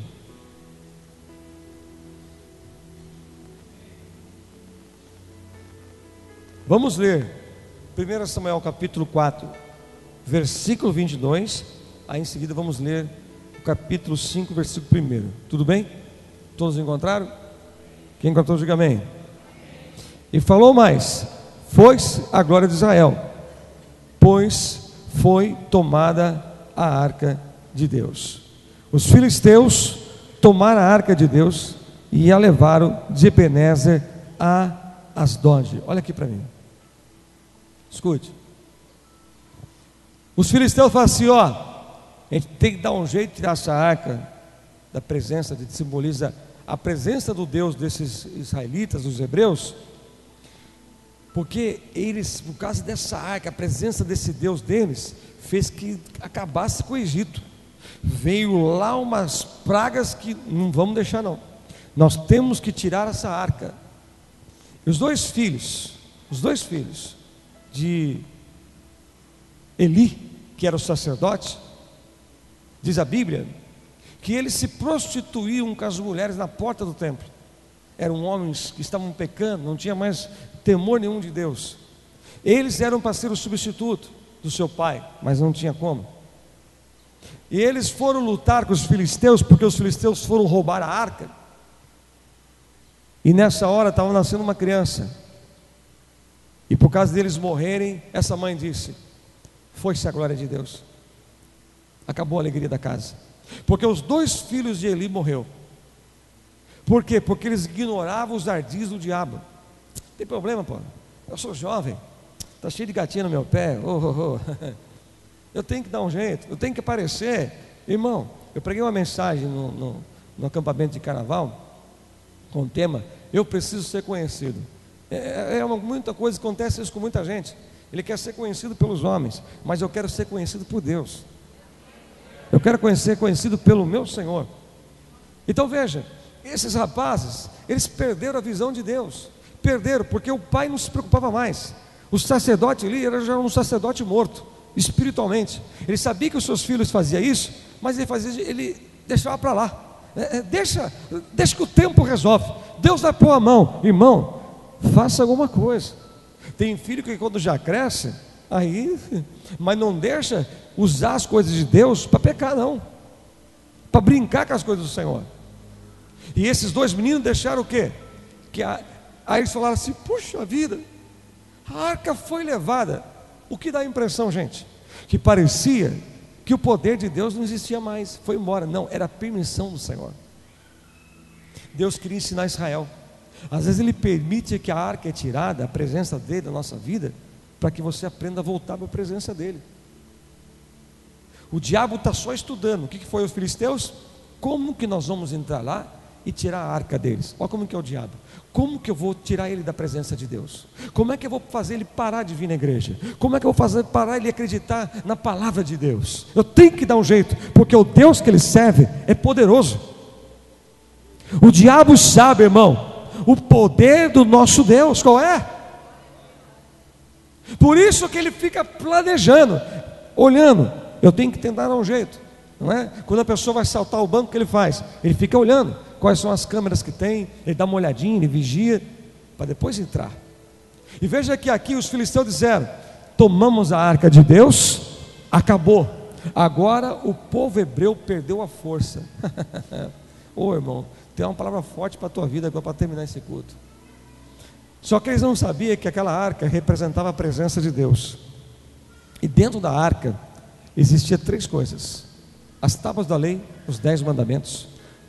Vamos ler 1 Samuel capítulo 4, versículo 22. Aí em seguida vamos ler o capítulo 5, versículo 1. Tudo bem? Todos encontraram? Quem encontrou, diga amém. E falou mais: foi-se a glória de Israel, pois foi tomada a arca de Deus. Os filisteus tomaram a arca de Deus e a levaram de Ebenezer a Asdod. Olha aqui para mim, escute. Os filisteus falam assim: ó, a gente tem que dar um jeito de tirar essa arca da presença, que simboliza a presença do Deus desses israelitas, dos hebreus, porque eles, por causa dessa arca, a presença desse Deus deles, fez que acabasse com o Egito. Veio lá umas pragas que não vamos deixar não, nós temos que tirar essa arca. E os dois filhos, os dois filhos de Eli, que era o sacerdote, diz a Bíblia, que eles se prostituíam com as mulheres na porta do templo. Eram homens que estavam pecando, não tinha mais temor nenhum de Deus. Eles eram para ser o substituto do seu pai, mas não tinha como. E eles foram lutar com os filisteus, porque os filisteus foram roubar a arca. E nessa hora estava nascendo uma criança. E por causa deles morrerem, essa mãe disse: foi-se a glória de Deus. Acabou a alegria da casa. Porque os dois filhos de Eli morreram. Por quê? Porque eles ignoravam os ardis do diabo. Não tem problema, pô. Eu sou jovem. Está cheio de gatinha no meu pé. Eu tenho que dar um jeito. Eu tenho que aparecer. Irmão, eu preguei uma mensagem no acampamento de carnaval com o tema: eu preciso ser conhecido. Muita coisa acontece isso com muita gente. Ele quer ser conhecido pelos homens, mas eu quero ser conhecido por Deus. Eu quero ser conhecido pelo meu Senhor. Então veja, esses rapazes, eles perderam a visão de Deus. Perderam, porque o pai não se preocupava mais. O sacerdote ali era já um sacerdote morto, espiritualmente. Ele sabia que os seus filhos faziam isso, mas ele deixava para lá. Deixa que o tempo resolve. Deus vai pôr a mão. Irmão, faça alguma coisa. Tem filho que quando já cresce, aí, mas não deixa usar as coisas de Deus para pecar, não, para brincar com as coisas do Senhor. E esses dois meninos deixaram o quê? Aí eles falaram assim: puxa vida, a arca foi levada. O que dá a impressão, gente? Que parecia que o poder de Deus não existia mais, foi embora. Não, era a permissão do Senhor. Deus queria ensinar Israel. Às vezes Ele permite que a arca é tirada, a presença dEle na nossa vida, para que você aprenda a voltar para a presença dEle. O diabo está só estudando. O que foi os filisteus? Como que nós vamos entrar lá e tirar a arca deles? Olha como que é o diabo. Como que eu vou tirar ele da presença de Deus? Como é que eu vou fazer ele parar de vir na igreja? Como é que eu vou fazer parar ele acreditar na palavra de Deus? Eu tenho que dar um jeito, porque o Deus que ele serve é poderoso. O diabo sabe, irmão, o poder do nosso Deus, qual é? Por isso que ele fica planejando, olhando. Eu tenho que tentar dar um jeito, não é? Quando a pessoa vai saltar o banco, o que ele faz? Ele fica olhando quais são as câmeras que tem, ele dá uma olhadinha, ele vigia, para depois entrar. E veja que aqui os filisteus disseram: tomamos a arca de Deus, acabou. Agora o povo hebreu perdeu a força. Ô irmão, tem uma palavra forte para a tua vida agora, para terminar esse culto. Só que eles não sabiam que aquela arca representava a presença de Deus. E dentro da arca existia 3 coisas: as tábuas da lei, os 10 mandamentos,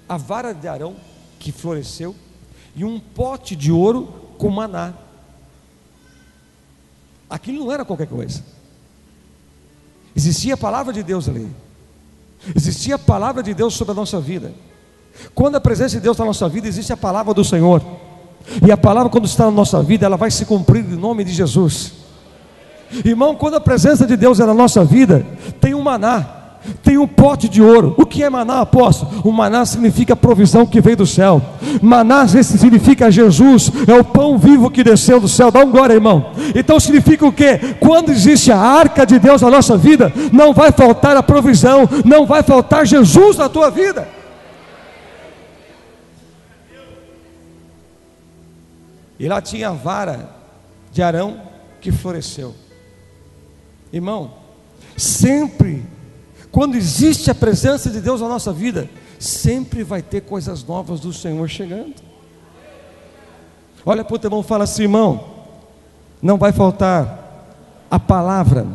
a vara de Arão que floresceu, e um pote de ouro com maná. Aquilo não era qualquer coisa. Existia a palavra de Deus ali. Existia a palavra de Deus sobre a nossa vida. Quando a presença de Deus está na nossa vida, existe a palavra do Senhor. E a palavra, quando está na nossa vida, ela vai se cumprir em nome de Jesus. Irmão, quando a presença de Deus é na nossa vida, tem um maná, tem um pote de ouro. O que é maná, apóstolo? O maná significa a provisão que veio do céu. Maná significa Jesus, é o pão vivo que desceu do céu. Dá um glória, irmão. Então significa o quê? Quando existe a arca de Deus na nossa vida, não vai faltar a provisão, não vai faltar Jesus na tua vida. E lá tinha a vara de Arão que floresceu. Irmão, sempre, quando existe a presença de Deus na nossa vida, sempre vai ter coisas novas do Senhor chegando. Olha para o teu irmão e fala assim: irmão, não vai faltar a palavra,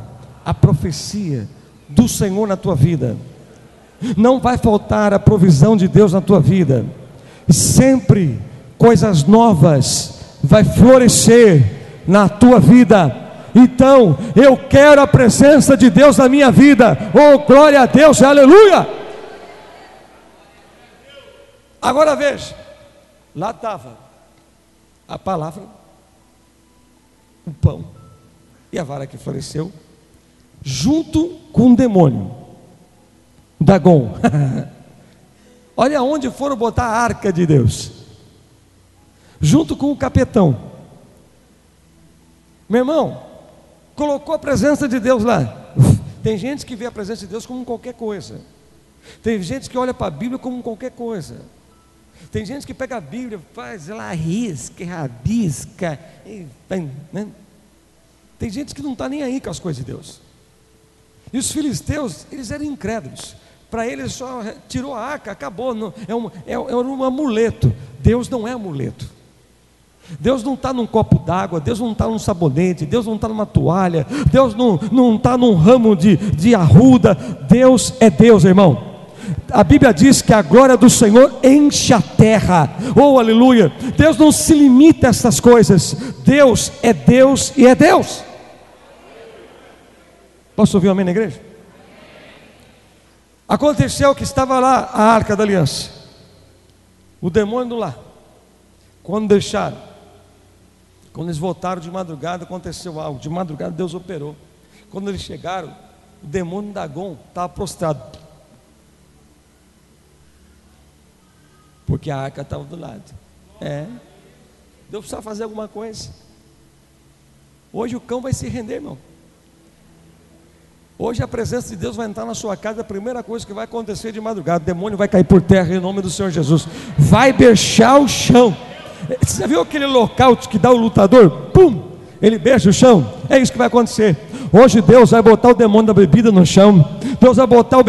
a profecia do Senhor na tua vida. Não vai faltar a provisão de Deus na tua vida. Sempre coisas novas vai florescer na tua vida. Então, eu quero a presença de Deus na minha vida. Oh, glória a Deus, aleluia. Agora veja, lá estava a palavra, o pão e a vara que floresceu, junto com o demônio, Dagon. Olha onde foram botar a arca de Deus, junto com o capetão. Meu irmão, colocou a presença de Deus lá. Tem gente que vê a presença de Deus como qualquer coisa. Tem gente que olha para a Bíblia como qualquer coisa. Tem gente que pega a Bíblia, faz, ela risca, rabisca, né? Tem gente que não está nem aí com as coisas de Deus. E os filisteus, eles eram incrédulos. Para eles só tirou a arca, acabou. Não, é um amuleto. Deus não é amuleto. Deus não está num copo d'água, Deus não está num sabonete, Deus não está numa toalha, Deus não está num ramo de arruda. Deus é Deus, irmão. A Bíblia diz que a glória do Senhor enche a terra. Oh, aleluia. Deus não se limita a essas coisas. Deus é Deus e é Deus. Posso ouvir um amém na igreja? Aconteceu que estava lá a arca da aliança, o demônio lá. Quando deixaram, quando eles voltaram de madrugada, aconteceu algo. De madrugada Deus operou. Quando eles chegaram, o demônio Dagon estava prostrado, porque a arca estava do lado. Deus precisava fazer alguma coisa. Hoje o cão vai se render, irmão. Hoje a presença de Deus vai entrar na sua casa. A primeira coisa que vai acontecer de madrugada, o demônio vai cair por terra em nome do Senhor Jesus. Vai beijar o chão. Você já viu aquele lockout que dá o lutador? Pum! Ele beija o chão. É isso que vai acontecer. Hoje Deus vai botar o demônio da bebida no chão. Deus vai botar o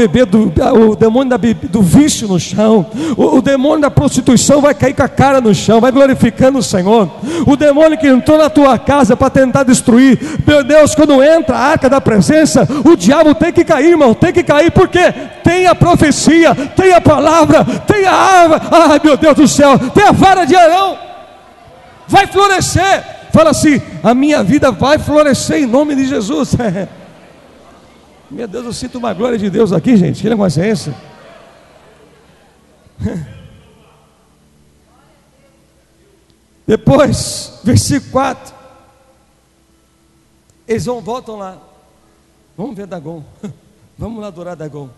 demônio do vício no chão. O demônio da prostituição vai cair com a cara no chão, vai glorificando o Senhor. O demônio que entrou na tua casa para tentar destruir, meu Deus, quando entra a arca da presença, o diabo tem que cair, irmão, tem que cair, porque tem a profecia, tem a palavra, tem a árvore, ai meu Deus do céu, tem a vara de Arão, vai florescer. Fala assim: a minha vida vai florescer em nome de Jesus. Meu Deus, eu sinto uma glória de Deus aqui, gente. Que negócio é esse? Depois, versículo 4. Eles voltam lá. Vamos ver Dagon. Vamos lá adorar Dagon.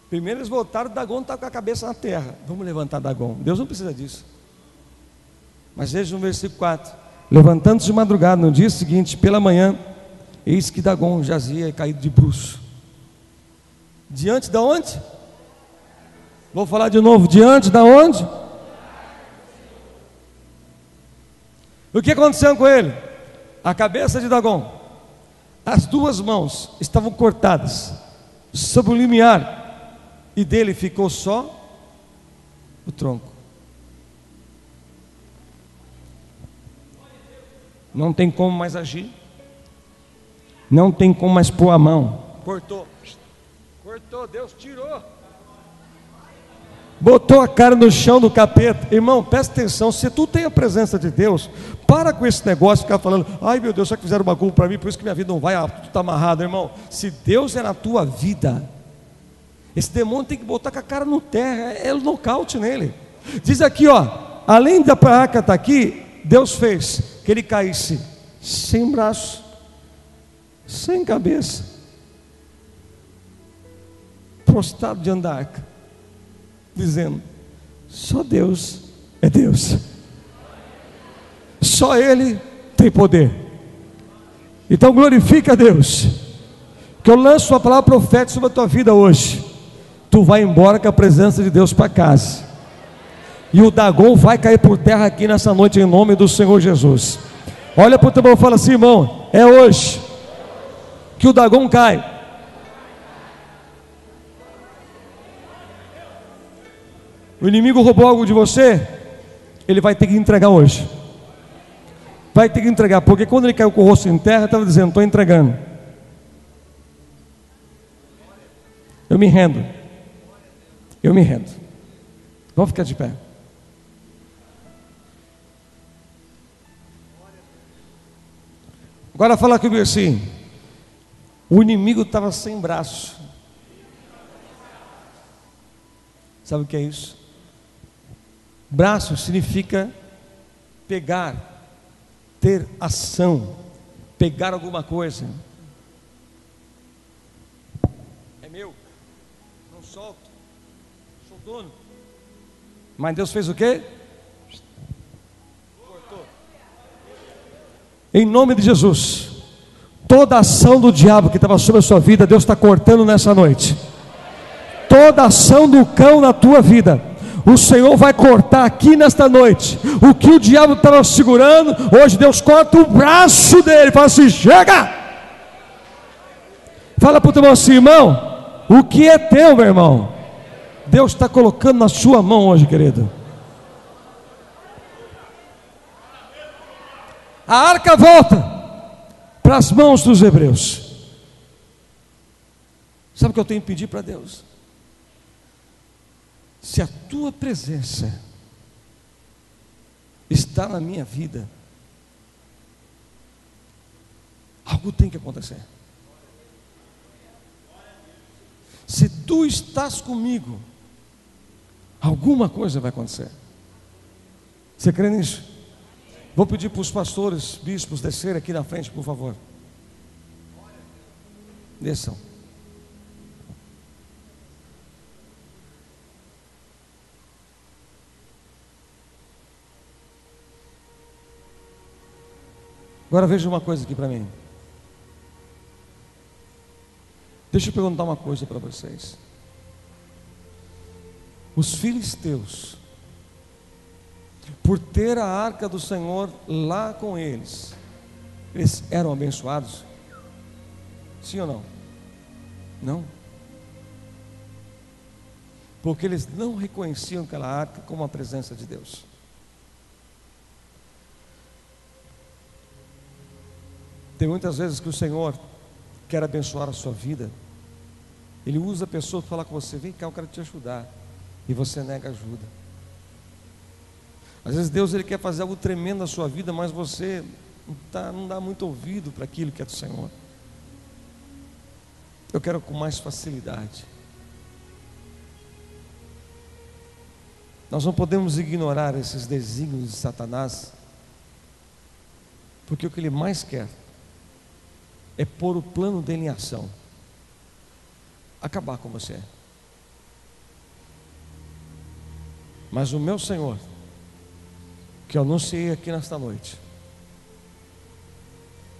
Primeiro eles voltaram, Dagon está com a cabeça na terra. Vamos levantar Dagon. Deus não precisa disso. Mas veja no versículo 4. Levantando-se de madrugada, no dia seguinte, pela manhã, eis que Dagon jazia caído de bruços. Diante da onde? Vou falar de novo. Diante da onde? O que aconteceu com ele? A cabeça de Dagon, as duas mãos estavam cortadas sob o limiar, e dele ficou só o tronco. Não tem como mais agir, não tem como mais pôr a mão. Cortou, Deus tirou, botou a cara no chão do capeta. Irmão, presta atenção, se tu tem a presença de Deus, para com esse negócio de ficar falando: ai meu Deus, só que fizeram uma culpa para mim, por isso que minha vida não vai, tu está amarrado. Irmão, se Deus é na tua vida, esse demônio tem que botar com a cara no terra, é o nocaute nele. Diz aqui, ó, além da arca estar aqui, Deus fez que ele caísse sem braço, sem cabeça, prostrado diante da arca, dizendo: só Deus é Deus, só Ele tem poder. Então glorifica a Deus, que eu lanço uma palavra profética sobre a tua vida hoje. Tu vai embora com a presença de Deus para casa, e o Dagon vai cair por terra aqui nessa noite em nome do Senhor Jesus. Olha para o teu irmão e fala assim: irmão, é hoje que o Dagon cai. O inimigo roubou algo de você, ele vai ter que entregar hoje. Vai ter que entregar, porque quando ele caiu com o rosto em terra, estava dizendo: estou entregando. Eu me rendo. Eu me rendo. Vamos ficar de pé. Agora fala comigo assim: o inimigo estava sem braço. Sabe o que é isso? Braço significa pegar, ter ação, pegar alguma coisa. É meu, não solto, sou dono. Mas Deus fez o quê? Cortou. Em nome de Jesus, toda ação do diabo que estava sobre a sua vida, Deus está cortando nessa noite. Toda ação do cão na tua vida, o Senhor vai cortar aqui nesta noite. O que o diabo estava segurando, hoje Deus corta o braço dele. Fala assim: chega! Fala para o teu irmão assim: irmão, o que é teu, meu irmão, Deus está colocando na sua mão hoje, querido. A arca volta para as mãos dos hebreus. Sabe o que eu tenho que pedir para Deus? Se a tua presença está na minha vida, algo tem que acontecer. Se tu estás comigo, alguma coisa vai acontecer. Você crê nisso? Vou pedir para os pastores, bispos descerem aqui na frente, por favor. Desçam. Agora veja uma coisa aqui para mim. Deixa eu perguntar uma coisa para vocês. Os filisteus, por ter a arca do Senhor lá com eles, eles eram abençoados? Sim ou não? Não. Porque eles não reconheciam aquela arca como a presença de Deus. Tem muitas vezes que o Senhor quer abençoar a sua vida, Ele usa a pessoa para falar com você: vem cá, eu quero te ajudar, e você nega ajuda. Às vezes Deus Ele quer fazer algo tremendo na sua vida, mas você não dá muito ouvido para aquilo que é do Senhor. Eu quero com mais facilidade. Nós não podemos ignorar esses desígnios de Satanás, porque o que ele mais quer é pôr o plano dele em ação, acabar com você. Mas o meu Senhor, que eu anunciei aqui nesta noite,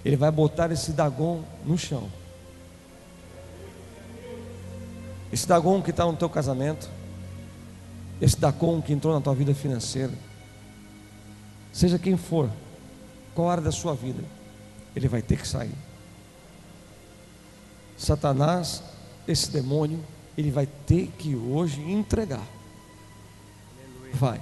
Ele vai botar esse Dagon no chão. Esse Dagon que está no teu casamento, esse Dagon que entrou na tua vida financeira, seja quem for, qual área da sua vida, ele vai ter que sair. Satanás, esse demônio, ele vai ter que hoje entregar. Vai.